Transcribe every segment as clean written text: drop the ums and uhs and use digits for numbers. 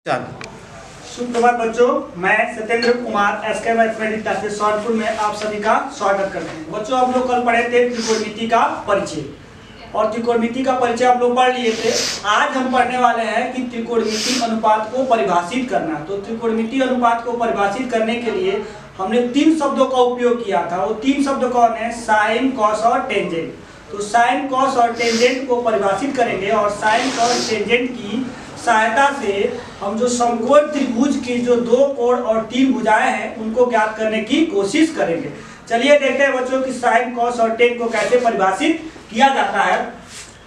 सुप्रभात बच्चों, मैं Satyendra Kumar SK mathematics classes Sonpur में आप सभी का स्वागत करते हैं। बच्चों, आप लोग कल पढ़े थे त्रिकोणमिति का परिचय और त्रिकोणमिति का परिचय आप लोग पढ़ लिए थे। आज हम पढ़ने वाले हैं कि त्रिकोणमिति अनुपात को परिभाषित करना। तो त्रिकोणमिति अनुपात को परिभाषित करने के लिए हमने तीन शब्दों का उपयोग किया था। वो तीन शब्द कौन है? साइन, कॉस और टेंजेंट। तो साइन, कॉस और टेंजेंट को परिभाषित करेंगे और साइन, कॉस, टेंजेंट की सहायता से हम जो समकोण त्रिभुज की जो दो कोण और तीन भुजाएं हैं उनको ज्ञात करने की कोशिश करेंगे। चलिए देखते हैं बच्चों कि साइन, कॉस और टेन को कैसे परिभाषित किया जाता है।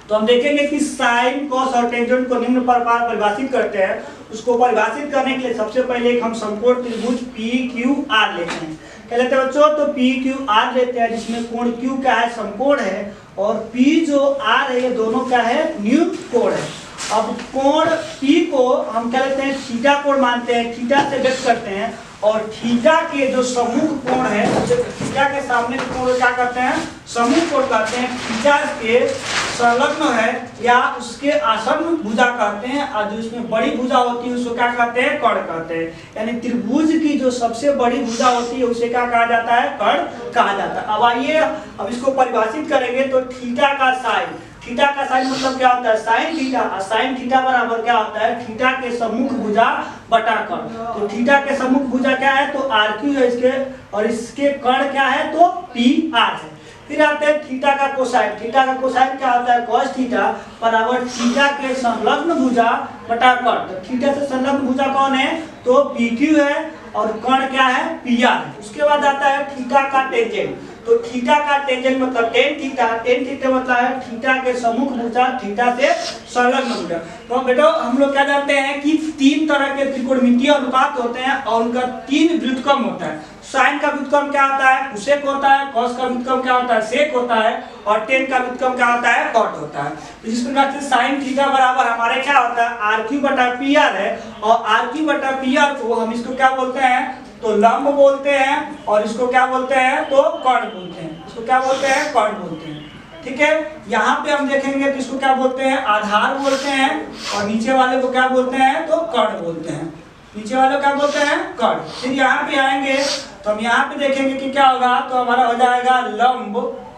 तो हम देखेंगे कि साइन, कॉस और टेंजेंट को निम्न प्रकार परिभाषित करते हैं। उसको परिभाषित करने के लिए सबसे पहले हम समकोण त्रिभुज पी क्यू आर लेते हैं। क्या लेते हैं बच्चों? तो पी क्यू आर लेते हैं, जिसमें कोण क्यू क्या है? समकोण है, और पी जो आर है ये दोनों क्या है? न्यून कोण है। अब कोण P को हम क्या लेते हैं? थीटा कोण मानते हैं, थीटा से व्यक्त करते हैं, और थीटा के जो सम्मुख कोण है, थीटा के सामने के कोण क्या करते हैं? सम्मुख कोण कहते हैं। थीटा के संलग्न है या उसके आसन्न भुजा कहते हैं, और जो इसमें बड़ी भुजा होती है उसको क्या कहते हैं? कर्ण कहते हैं। यानी त्रिभुज की जो सबसे बड़ी भुजा होती है उसे क्या कहा जाता है? कर्ण कहा जाता है। अब आइए अब इसको परिभाषित करेंगे। तो थीटा का साइन, थीटा का साइन मतलब क्या होता है? Sine theta. और साइन थीटा बराबर क्या होता है? थीटा के सम्मुख भुजा बटा कर्ण। तो थीटा के सम्मुख भुजा क्या है? तो आर क्यू है इसके, और इसके कर्ण क्या है? तो पी आर है। फिर आते हैं थीटा का कोसाइन। थीटा का कोसाइन क्या होता है? कॉस थीटा बराबर थीटा के संलग्न भुजा बटा कर्ण। तो थीटा से संलग्न भुजा कौन है? तो पी क्यू है, और कर्ण क्या है? पी आर है। उसके बाद आता है थीटा का टेंजेंट। तो थीटा का टेंजेंट मतलब टेन थीटा। टेन थीटा मतलब है थीटा के सम्मुख भुजा थीटा से संलग्न भुजा। तो बेटो हम लोग क्या जानते हैं कि तीन तरह के त्रिकोणमितीय अनुपात होते हैं और उनका तीन व्युत्क्रम होता है। साइन का व्युत्क्रम क्या होता है? कोसेक होता है। कॉस का व्युत्क्रम क्या होता है? सेक होता है। और टेन का व्युत्क्रम क्या होता है? कॉट होता है। तो जिस प्रकार से साइन थीटा बराबर हमारे क्या होता है? आर क्यू बटा पी आर है, और आर क्यू बटा पी आर को हम इसको क्या बोलते हैं? तो लंब बोलते हैं, और इसको क्या बोलते हैं? तो कर्ण बोलते हैं। इसको क्या बोलते हैं? कर्ण बोलते हैं। ठीक है, यहाँ पे हम देखेंगे कि इसको क्या बोलते हैं? आधार बोलते हैं, और नीचे वाले को क्या बोलते हैं? तो कर्ण बोलते हैं। नीचे वाले को क्या बोलते हैं? कर्ण। फिर यहाँ पे आएंगे तो हम यहाँ पे देखेंगे कि क्या होगा? तो हमारा हो जाएगा लंब,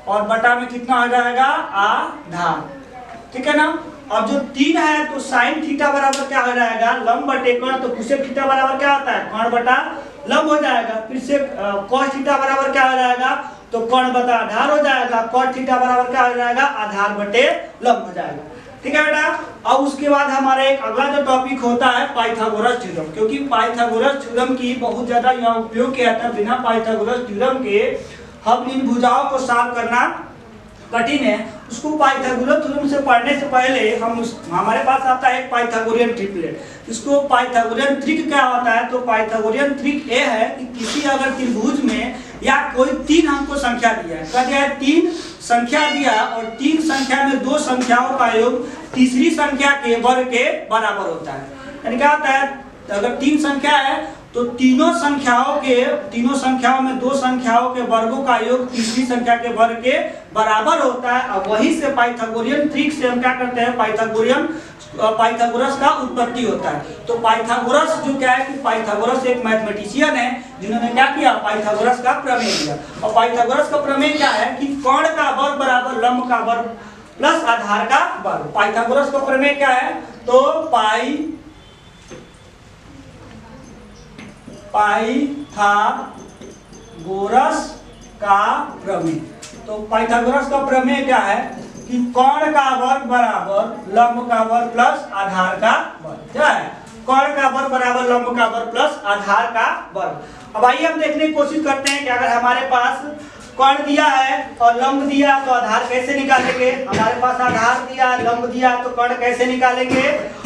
और बटा में कितना हो जाएगा? आधार। ठीक है ना। अब जो तीन है तो साइन थीटा बराबर क्या हो जाएगा? लंब बटे कर्ण। तो कोसेक थीटा बराबर क्या होता है? कर्ण बटा लंब हो जाएगा। फिर से कॉस थीटा बराबर क्या हो जाएगा? तो कर्ण बटा आधार हो जाएगा। कॉट थीटा बराबर क्या हो जाएगा? आधार बटे लंब हो जाएगा। ठीक है बेटा। अब उसके बाद हमारा एक अगला जो टॉपिक होता है पाइथागोरस थ्योरम, क्योंकि पाइथागोरस थ्योरम की बहुत ज्यादा यहाँ उपयोग किया था। बिना पाइथागोरस थ्योरम के हम इन भुजाओं को सॉल्व करना कठिन है। उसको पाइथागोरस थ्योरम से पढ़ने से पहले हमारे पास आता है एक पाइथागोरियन ट्रिपलेट। इसको पाइथागोरियन ट्रिक क्या होता है? तो पाइथागोरियन ट्रिक ये है कि किसी अगर त्रिभुज में या कोई तीन हमको संख्या दिया है, क्या दिया है? तीन संख्या दिया, और तीन संख्या में दो संख्याओं का योग तीसरी संख्या के वर्ग के बराबर होता है। यानी क्या होता है? अगर तीन संख्या है तो तीनों संख्याओं में दो संख्याओं के वर्गों का योग तीसरी संख्या के वर्ग के बराबर होता है। और वही से पाइथागोरियन ट्रिक से हम क्या करते हैं? पाइथागोरस का उत्पत्ति होता है। तो पाइथागोरस जो क्या है कि पाइथागोरस एक मैथमेटिशियन है जिन्होंने क्या किया? पाइथागोरस का प्रमेय दिया। और पाइथागोरस का प्रमेय क्या है कि कर्ण का वर्ग बराबर लंब का वर्ग प्लस आधार का वर्ग। पाइथागोरस का प्रमेय क्या है? तो पाइथागोरस का प्रमेय। तो पाइथागोरस का प्रमेय क्या है कि कर्ण का वर्ग बराबर लंब का वर्ग प्लस आधार का वर्ग। क्या है? कर्ण का वर्ग बराबर लंब का वर्ग प्लस आधार का वर्ग। अब आइए हम देखने की कोशिश करते हैं कि अगर हमारे पास कर्ण दिया है और लंब दिया तो आधार कैसे निकालेंगे। हमारे पास आधार दिया, लंब दिया, तो कर्ण कैसे निकालेंगे।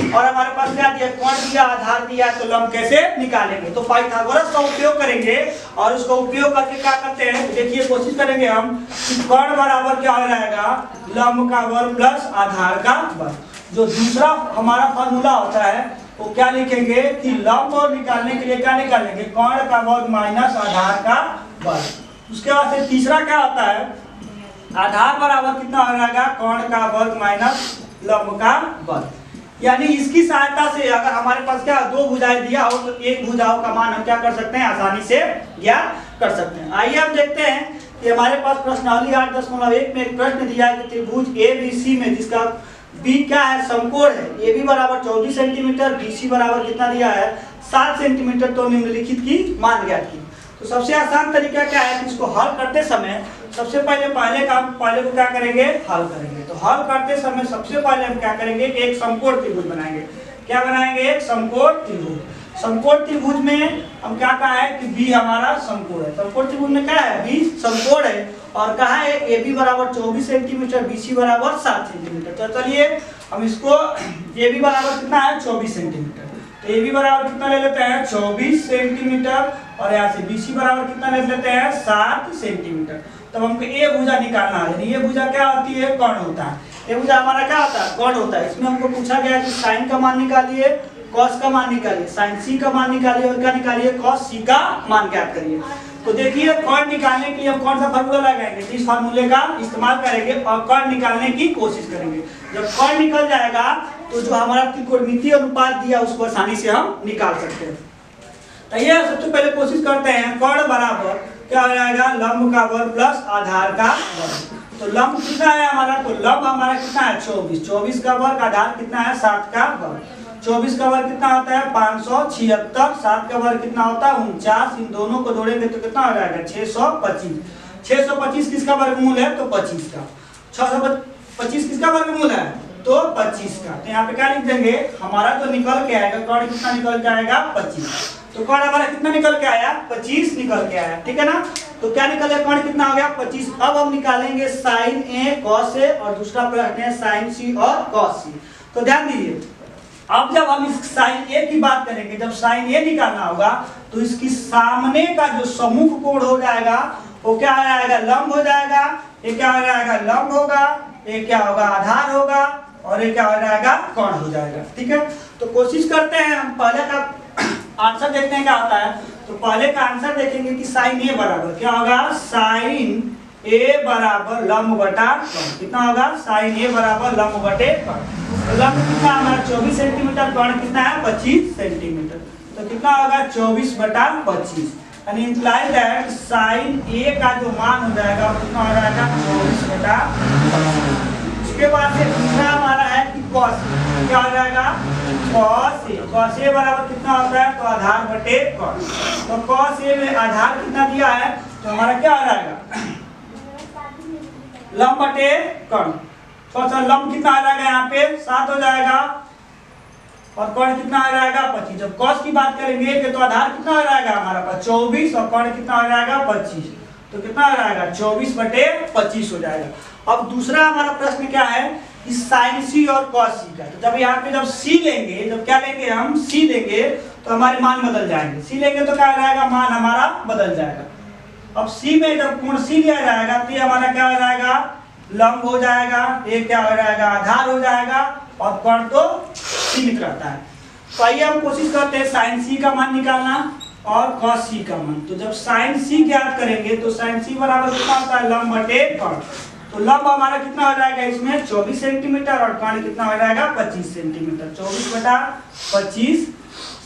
और हमारे पास क्या दिया? कर्ण दिया, आधार दिया, तो लंब कैसे निकालेंगे। तो पाइथागोरस का उपयोग करेंगे, और उसका उपयोग करके क्या करते हैं? देखिए कोशिश करेंगे हम कि कर्ण बराबर क्या हो जाएगा? लंब का वर्ग प्लस आधार का वर्ग। जो दूसरा हमारा फॉर्मूला होता है वो क्या लिखेंगे कि लंब निकालने के लिए क्या निकालेंगे? कर्ण का वर्ग माइनस आधार का वर्ग। उसके बाद से तीसरा क्या होता है? आधार बराबर कितना हो जाएगा? कर्ण का वर्ग माइनस लंब का वर्ग। यानी इसकी सहायता से अगर हमारे पास क्या दो भुजाएं दिया हो तो एक भुजाओं का मान हम क्या कर सकते हैं, आसानी से ज्ञात कर सकते हैं। आइए हम देखते हैं कि हमारे पास प्रश्नावली 8.1 में एक प्रश्न दिया है कि त्रिभुज ABC में जिसका बी क्या है, समकोण है, AB बराबर 24 सेंटीमीटर, BC बराबर कितना दिया है 7 सेंटीमीटर, तो निम्नलिखित की मान ज्ञात की। तो सबसे आसान तरीका क्या है कि इसको हल करते समय सबसे पहले को क्या करेंगे, हल करेंगे। तो हल करते समय सबसे पहले हम क्या करेंगे, एक समकोण त्रिभुज बनाएंगे। क्या बनाएंगे, एक समकोण त्रिभुज। समकोण त्रिभुज में हम क्या कहा है कि बी हमारा समकोण है। समकोण त्रिभुज में क्या है, बी समकोण है और कहा है AB बराबर 24 सेंटीमीटर, BC बराबर 7 सेंटीमीटर। तो चलिए हम इसको AB बराबर कितना है 24 सेंटीमीटर, तो AB बराबर कितना ले लेते हैं 24 सेंटीमीटर और यहाँ से BC बराबर कितना ले लेते हैं 7 सेंटीमीटर। तब हमको ए भुजा निकालना है, ये भुजा क्या होती है, कोण होता है। ये भुजा हमारा क्या होता है, कोण होता है। इसमें हमको पूछा गया कि साइन का मान निकालिए, कॉस का मान निकालिए, साइन सी का मान निकालिए और क्या निकालिए, कॉस सी का मान ज्ञात करिए। तो देखिए कोण निकालने के लिए हम कौन सा फार्मूला लगाएंगे, इस फार्मूले का इस्तेमाल करेंगे और कोण निकालने की कोशिश करेंगे। जब कोण निकल जाएगा तो जो हमारा त्रिकोणमितीय अनुपात दिया उसको आसानी से हम निकाल सकते हैं। तो ये सबसे पहले कोशिश करते हैं, कोण बराबर क्या हो जाएगा, लंब का वर्ग प्लस आधार का वर्ग। तो लंब कितना है हमारा, तो लंब हमारा कितना है 24, 24 का वर्ग, आधार कितना है 7 का वर्ग। 24 का वर्ग कितना होता है 576, 7 का वर्ग कितना होता है 49, इन दोनों को जोड़ेंगे तो कितना हो जाएगा 625। 625 किसका वर्गमूल है, तो 25 का। 625 किसका वर्गमूल है, तो 25 का। तो यहाँ पे क्या लिख देंगे, हमारा जो निकल के आएगा कोण कितना निकल के आएगा 25। तो कोण हमारा कितना निकल के आया 25 निकल के आया, ठीक है ना। तो क्या निकले, कोण कितना हो गया 25। अब हम निकालेंगे साइन ए कॉस ए और दूसरा प्रश्न है साइन सी और कॉस सी। तो ध्यान दीजिए, अब जब हम इस साइन ए की बात करेंगे, जब साइन ए निकालना होगा तो इसकी सामने का जो सम्मुख कोण हो जाएगा वो क्या हो जाएगा, लंब हो जाएगा। ये क्या हो जाएगा, लंब होगा, ये क्या होगा आधार होगा और ये क्या हो जाएगा कोण हो जाएगा, ठीक है। तो कोशिश करते हैं हम पहले का आंसर देखते हैं क्या होता है। तो पहले का आंसर देखेंगे कि साइन ए बराबर क्या होगा, साइन ए बराबर लंब बटा कोण। कितना होगा, साइन ए बराबर लंब बटे कोण। तो लंब कितना हमारा 24 सेंटीमीटर, कोण कितना है 25 सेंटीमीटर। तो कितना होगा 24 बटा 25, यानी इंप्लाई दैट साइन ए का जो मान हो जाएगा वो कितना हो जाएगा 24 बटा 25। उसके बाद से दूसरा हमारा है कि कॉस क्या हो जाएगा, कॉस ए। कॉस ए बराबर कितना होता है, तो आधार बटे कोण। तो कॉस ए में आधार कितना दिया है, तो हमारा क्या हो जाएगा लंब बटे कोण। तो लंब कितना आ जाएगा यहाँ पे 7 हो जाएगा और कोण कितना आ जाएगा 25। जब कॉस की बात करेंगे तो आधार कितना हो जाएगा हमारा पास 24 और कोण कितना हो जाएगा 25। तो कितना हो जाएगा 24 बटे 25 हो जाएगा। अब दूसरा हमारा प्रश्न क्या है, इस साइन सी और कॉस सी का। तो जब यहाँ पे जब सी लेंगे, जब क्या लेंगे हम सी लेंगे तो हमारे मान बदल जाएंगे। सी लेंगे तो क्या हो जाएगा, मान हमारा बदल जाएगा। अब सी में जब कोण सी लिया जाएगा तो ये हमारा क्या हो जाएगा, लंब हो जाएगा, ये क्या हो जाएगा आधार हो जाएगा और कोण तो सीमित रहता है। तो आइए हम कोशिश करते हैं साइन सी का मान निकालना और कॉस सी का मान। तो जब साइन सी ज्ञात करेंगे तो साइन सी बराबर कितना होता है लंब बटे कोण। तो लंब हमारा कितना हो जाएगा इसमें 24 सेंटीमीटर और कोण कितना हो जाएगा 25 सेंटीमीटर। 24 बटा 25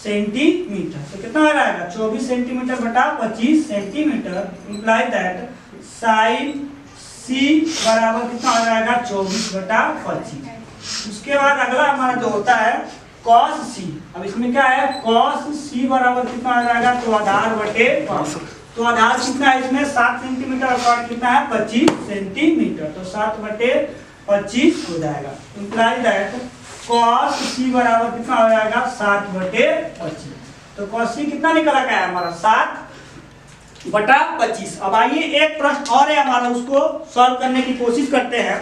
सेंटीमीटर, तो कितना हो जाएगा 24 सेंटीमीटर बटा 25 सेंटीमीटर। इंप्लाई दैट साइन सी बराबर कितना हो जाएगा 24 बटा 25। उसके बाद अगला हमारा जो होता है कॉस सी। अब इसमें क्या है, कॉस सी बराबर कितना हो जाएगा, तो आधार बटे कोण। तो आधार कितना है इसमें 7 सेंटीमीटर और कोण कितना है 25 सेंटीमीटर। तो 7 बटे 25 हो जाएगा। इंप्लाई दैट कॉस सी बराबर कितना हो जाएगा 7 बटे 25। तो कॉस सी कितना निकला क्या है हमारा 7 बटा 25। अब आइए एक प्रश्न और है हमारा, उसको सॉल्व करने की कोशिश करते हैं।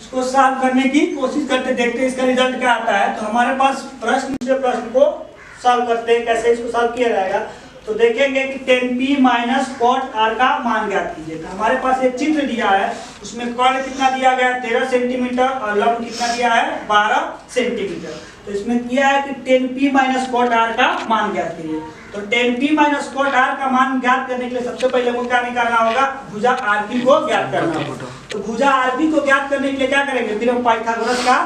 उसको सॉल्व करने की कोशिश करते देखते हैं इसका रिजल्ट क्या आता है। तो हमारे पास प्रश्न को सॉल्व करते हैं, कैसे इसको सॉल्व किया जाएगा। तो देखेंगे कि 10p माइनस cot r का मान ज्ञात कीजिए। तो हमारे पास एक चित्र दिया है, उसमें कोण कितना दिया गया 13 सेंटीमीटर और लंब कितना दिया है 12 सेंटीमीटर। तो इसमें किया है कि 10p माइनस cot r का मान ज्ञात कीजिए। तो 10p माइनस cot r का मान ज्ञात करने के लिए सबसे पहले हमको क्या निकालना होगा, भुजा rp को ज्ञात करना होगा। तो भुजा rp को ज्ञात करने के लिए क्या करेंगे, फिर हम पाइथागोरस का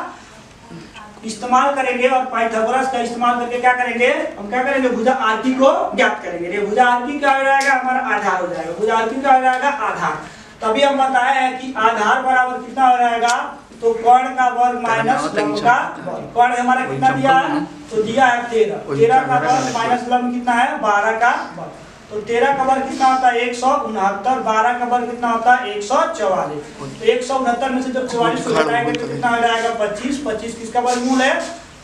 इस्तेमाल करेंगे और पाइथागोरस का इस्तेमाल करके क्या करेंगे, हम क्या करेंगे, भुजा आरकी को ज्ञात करेंगे। ये भुजा आरकी क्या हो जाएगा, हमारा आधार हो जाएगा। भुजा आरकी क्या हो जाएगा, आधार। तभी हम बताए हैं कि आधार बराबर कितना हो जाएगा, तो कर्ण का वर्ग माइनस लंब का वर्ग। कर्ण हमारा कितना दिया है, तो दिया है 13, 13 का वर्ग माइनस लंब कितना है, 12 का वर्ग। तो 13 का वर्ग कितना होता है 169, 12 का वर्ग कितना होता है 144। तो 169 में से जब 44 को घटाएंगे तो कितना हो जाएगा 25, 25 किसका वर्गमूल है,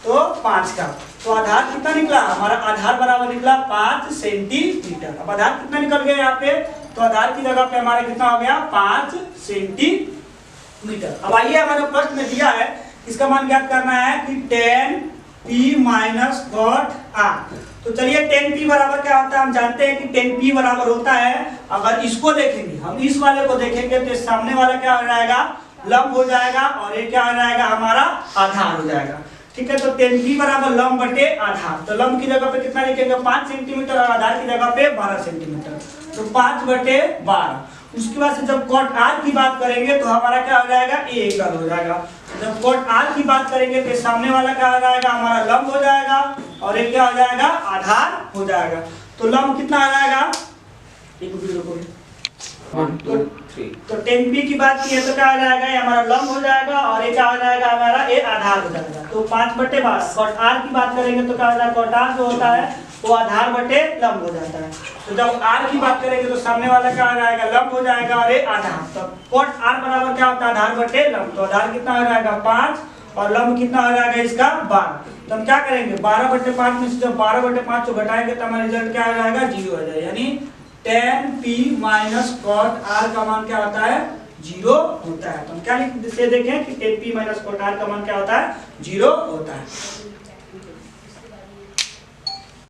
तो 5 का। तो आधार कितना निकला, हमारा आधार बराबर निकला 5 सेंटीमीटर। अब आधार कितना निकल गया यहाँ पे, तो आधार की जगह पे हमारा कितना हो गया 5 सेंटीमीटर। अब आइए हमारे प्रश्न में दिया है, इसका मान ज्ञात करना है कि 10p माइनस cot r। तो चलिए 10p बराबर क्या होता है, हम जानते हैं कि 10p बराबर होता है, अगर इसको देखेंगे, हम इस वाले को देखेंगे तो सामने वाला क्या हो जाएगा, लंब हो जाएगा, और ये क्या हो जाएगा, हमारा आधार हो जाएगा। ठीक है, तो 10p बराबर लंब बटे आधार। तो लंब की जगह पे कितना लिखेंगे 5 सेंटीमीटर और आधार की जगह पे 12 सेंटीमीटर, तो 5 बटे 12। उसके बाद से जब cot r की बात करेंगे तो हमारा क्या हो जाएगा, a इक्वल हो जाएगा। जब cot r की बात करेंगे तो सामने वाला क्या हो जाएगा, हमारा लंब हो जाएगा, और एक क्या हो जाएगा, आधार हो जाएगा। तो लंब कितना आ जाएगा, तो 10p की बात की है तो क्या हो जाएगा, ये हमारा लंब हो जाएगा, और ये क्या हो जाएगा, हमारा ये आधार हो जाएगा। तो 5 बटे 12। cot r की बात करेंगे तो क्या हो जाएगा, cot r जो होता है वो आधार बटे लंब हो जाता है। तो जब r की बात करेंगे तो सामने वाला क्या हो जाएगा, लंब हो जाएगा, और ये आधार। तो cot r बराबर क्या होता है, आधार बटे लंब। तो आधार कितना हो जाएगा 5, और लंब कितना हो जाएगा इसका 12। तो हम क्या करेंगे, 12 बटे 5 में से जब 12 बटे 5 को घटाएंगे तो हमारा रिजल्ट क्या हो जाएगा, 0 हो जाएगा। यानी 10p माइनस cot r का मान क्या होता है, 0 होता है। तो हम क्या लिख से देखें कि 10p माइनस cot r का मान क्या होता है, 0 होता है।